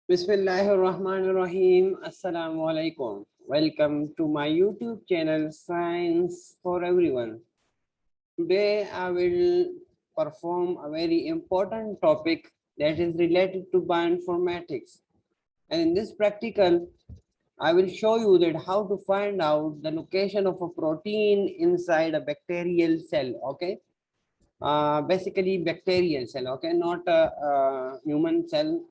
Bismillahirrahmanirrahim. Assalamu alaikum. Welcome to my YouTube channel Science for Everyone. Today I will perform a very important topic that is related to bioinformatics. And in this practical, I will show you that how to find out the location of a protein inside a bacterial cell. Okay. Basically bacterial cell, okay, not a human cell,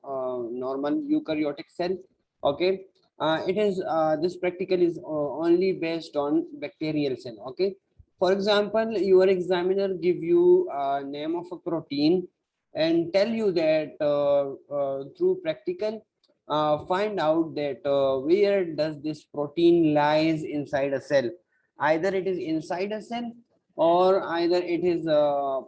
normal eukaryotic cell, okay. It is this practical is only based on bacterial cell, okay. For example, your examiner give you name of a protein and tell you that through practical find out that where does this protein lies inside a cell. Either it is inside a cell, or either it is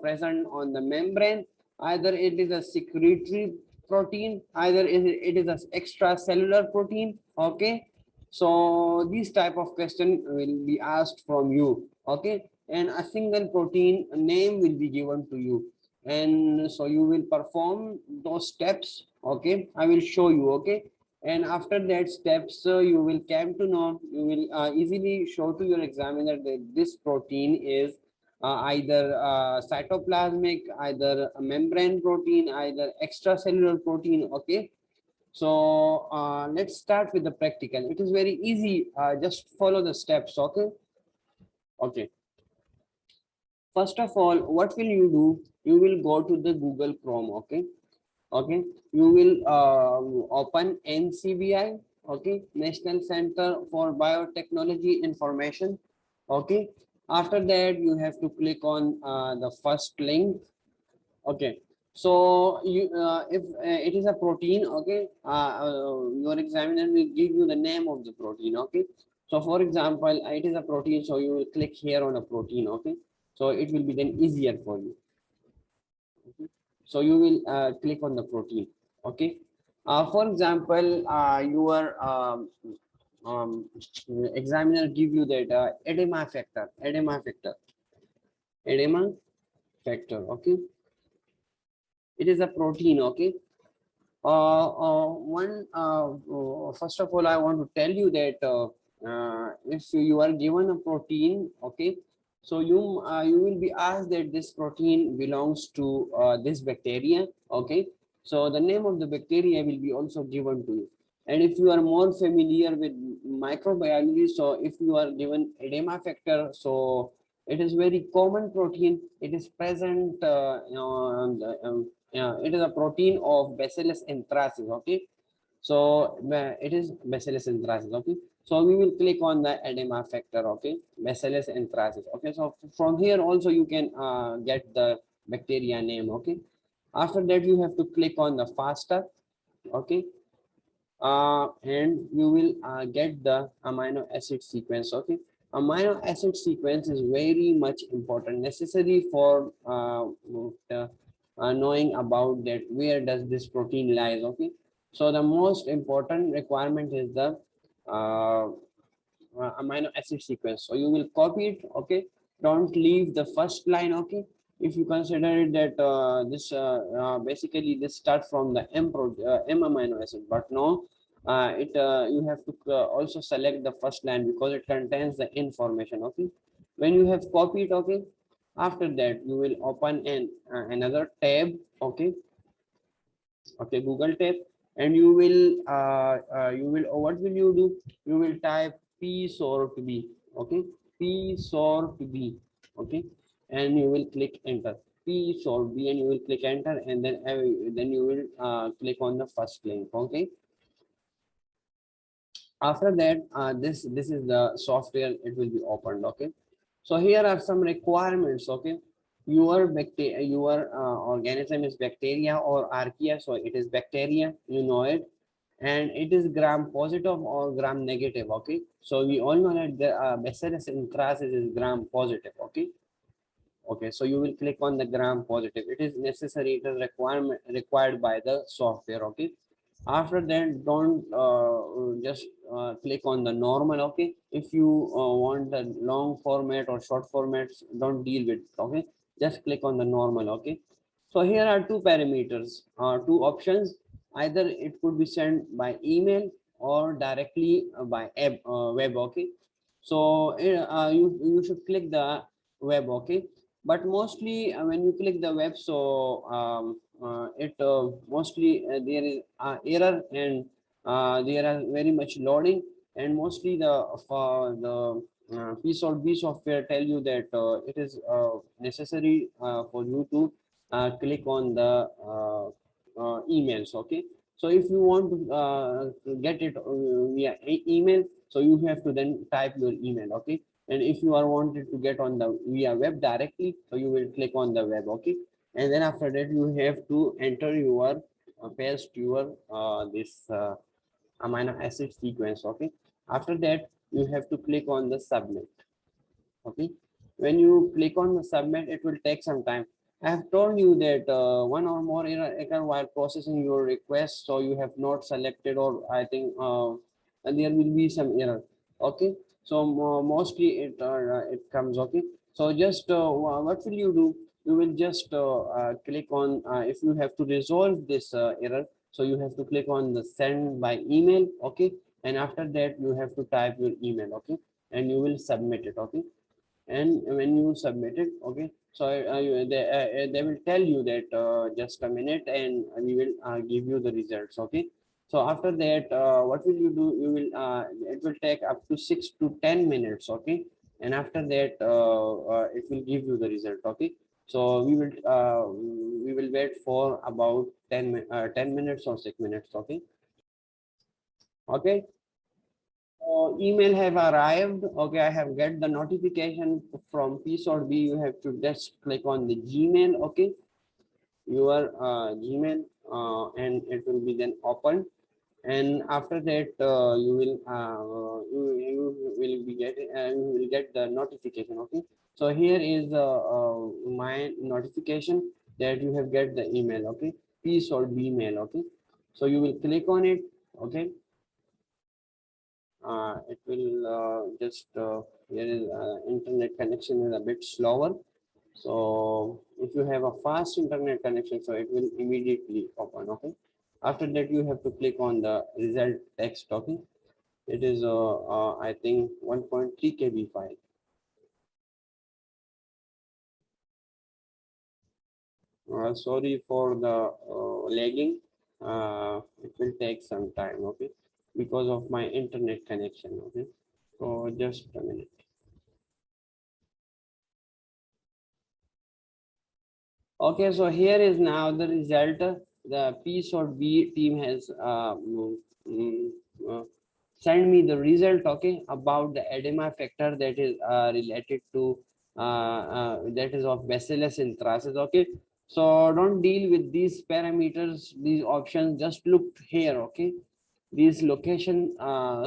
present on the membrane, either it is a secretory protein, either it is an extracellular protein, okay. So these type of question will be asked from you, okay, and a single protein name will be given to you, and so you will perform those steps, okay. I will show you, okay, and after that steps you will come to know, you will easily show to your examiner that this protein is either cytoplasmic, either a membrane protein, either extracellular protein, okay. So let's start with the practical. It is very easy, just follow the steps, okay. Okay, first of all, what will you do? You will go to the Google Chrome, okay. Okay, you will open NCBI, okay, National Center for Biotechnology Information, okay. After that you have to click on the first link, okay. So you if it is a protein, okay, your examiner will give you the name of the protein, okay. So for example, it is a protein, so you will click here on a protein, okay. So it will be then easier for you, okay? So you will click on the protein, okay. For example, your um, examiner give you that edema factor, okay. It is a protein, okay. First of all, I want to tell you that if you are given a protein, okay, so you will be asked that this protein belongs to this bacteria, okay. So the name of the bacteria will be also given to you. And if you are more familiar with microbiology, so if you are given edema factor, so it is very common protein. It is present, yeah, it is a protein of Bacillus anthracis, okay. So it is Bacillus anthracis, okay. So we will click on the edema factor, okay, Bacillus anthracis, okay. So from here also you can get the bacteria name, okay. After that you have to click on the FASTA, okay, and you will get the amino acid sequence, okay. Amino acid sequence is very much important, necessary for knowing about that where does this protein lies, okay. So the most important requirement is the uh, amino acid sequence. So you will copy it, okay. Don't leave the first line, okay. If you consider it that this basically this starts from the M amino acid, but no, it you have to also select the first line because it contains the information, okay. When you have copied, okay, after that you will open another tab, okay, okay, Google tab, and what will you do? You will type p sort b, okay, p sort b, okay, and you will click enter, p sort b, and you will click enter, and then you will click on the first link, okay. After that this is the software, it will be opened, okay. So here are some requirements, okay. Your organism is bacteria or archaea, so it is bacteria, you know it, and it is gram positive or gram negative, okay. So we all know that the Bacillus anthracis is gram positive, okay. Okay, so you will click on the gram positive, it is necessary, it is required by the software, okay. After that, don't just click on the normal, okay. If you want a long format or short formats, don't deal with it, okay. Just click on the normal, okay. So here are two parameters, two options. Either it could be sent by email or directly by web. Okay, so you should click the web. Okay, but mostly when you click the web, so it mostly there is error, and there are very much loading, and mostly the piece or B software tell you that it is necessary for you to click on the emails. Okay, so if you want to get it via email, so you have to then type your email. Okay, and if you are wanted to get on the via web directly, so you will click on the web. Okay, and then after that you have to enter your paste your this amino acid sequence. Okay, after that you have to click on the submit. Okay, when you click on the submit, it will take some time. I have told you that one or more error occur while processing your request, so you have not selected, or I think and there will be some error. Okay, so mostly it comes. Okay, so just what will you do? You will just click on if you have to resolve this error, so you have to click on the send by email. Okay, and after that you have to type your email. Okay, and you will submit it. Okay, and when you submit it, okay, so they will tell you that just a minute, and we will give you the results. Okay, so after that what will you do? You will it will take up to 6 to 10 minutes. Okay, and after that it will give you the result. Okay, so we will wait for about 10 minutes or 6 minutes. Okay, okay. Email have arrived. Okay, I have get the notification from Peace or B. You have to just click on the Gmail. Okay, your Gmail, and it will be then open. And after that, you will be getting you will get the notification. Okay, so here is my notification that you have get the email. Okay, Peace or B mail. Okay, so you will click on it. Okay, it will just here is internet connection is a bit slower, so if you have a fast internet connection, so it will immediately open. Okay, after that you have to click on the result text. Okay, it is I think 1.3 KB file. Sorry for the lagging. It will take some time. Okay, because of my internet connection. Okay, so just a minute. Okay, so here is now the result. The P or B team has uh, sent me the result. Okay, about the edema factor that is related to that is of bacillus anthracis. Okay, so don't deal with these parameters, these options. Just look here. Okay, these location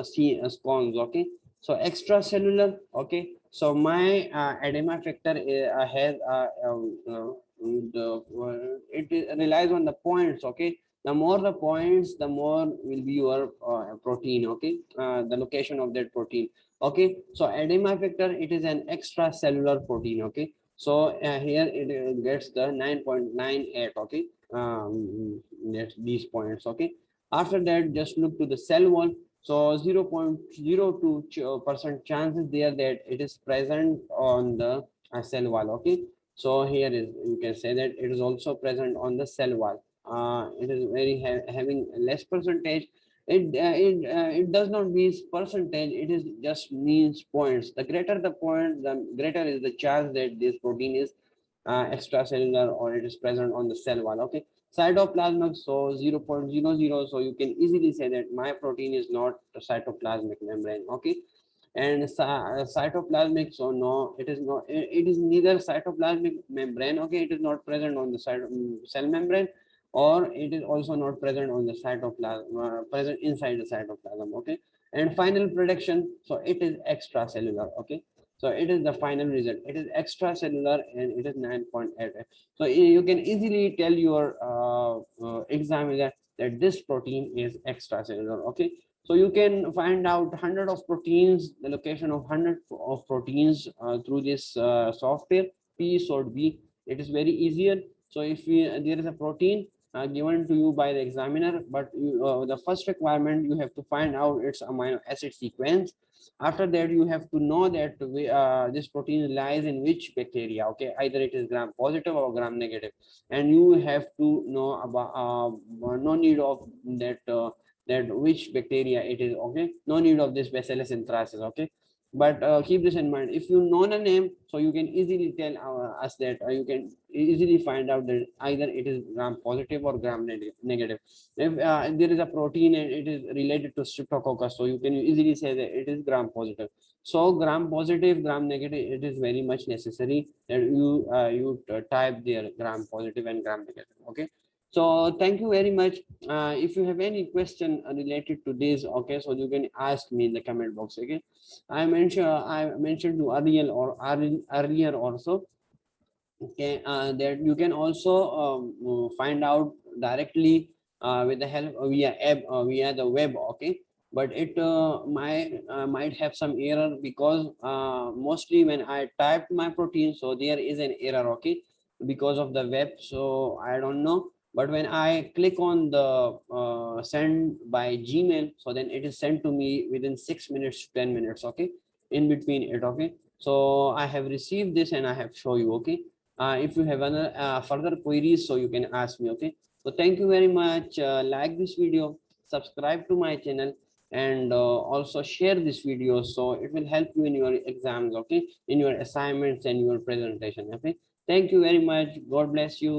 see spawns. Okay, so extracellular. Okay, so my edema factor has it relies on the points. Okay, the more the points, the more will be your protein. Okay, the location of that protein. Okay, so edema factor, it is an extracellular protein. Okay, so here it gets the 9.98. Okay, that's these points. Okay, after that, just look to the cell wall. So 0.02% chance is there that it is present on the cell wall. Okay, so here is, you can say that it is also present on the cell wall. It is very having less percentage. It does not mean percentage. It is just means points. The greater the point, the greater is the chance that this protein is extracellular, or it is present on the cell wall. Okay, cytoplasmic, so 0.00, so you can easily say that my protein is not a cytoplasmic membrane. Okay, and cytoplasmic, so no, it is not, it is neither cytoplasmic membrane. Okay, it is not present on the cell membrane, or it is also not present on the cytoplasm, present inside the cytoplasm. Okay, and final prediction, so it is extracellular. Okay, so it is the final result, it is extracellular, and it is 9.8. So you can easily tell your examiner that this protein is extracellular. Okay, so you can find out 100 of proteins, the location of 100 of proteins through this software P sort B. It is very easier. So if there is a protein, given to you by the examiner, but the first requirement, you have to find out its amino acid sequence. After that, you have to know that this protein lies in which bacteria. Okay, either it is gram positive or gram negative, and you have to know about no need of that that which bacteria it is. Okay, no need of this bacillus anthracis. Okay, but keep this in mind. If you know the name, so you can easily tell us that you can easily find out that either it is gram positive or gram negative. If there is a protein and it is related to streptococcus, so you can easily say that it is gram positive. So gram positive, gram negative, it is very much necessary that you type there gram positive and gram negative. Okay, so thank you very much. If you have any question related to this, okay, so you can ask me in the comment box. Okay, I mentioned to earlier also, okay, that you can also find out directly with the help via app, via the web. Okay, but it might have some error because mostly when I typed my protein, so there is an error. Okay, because of the web, so I don't know. But when I click on the send by Gmail, so then it is sent to me within 6 minutes, 10 minutes. Okay, in between it. Okay, so I have received this and I have show you. Okay, if you have any further queries, so you can ask me. Okay, so thank you very much. Like this video, subscribe to my channel, and also share this video, so it will help you in your exams. Okay, in your assignments and your presentation. Okay, thank you very much. God bless you.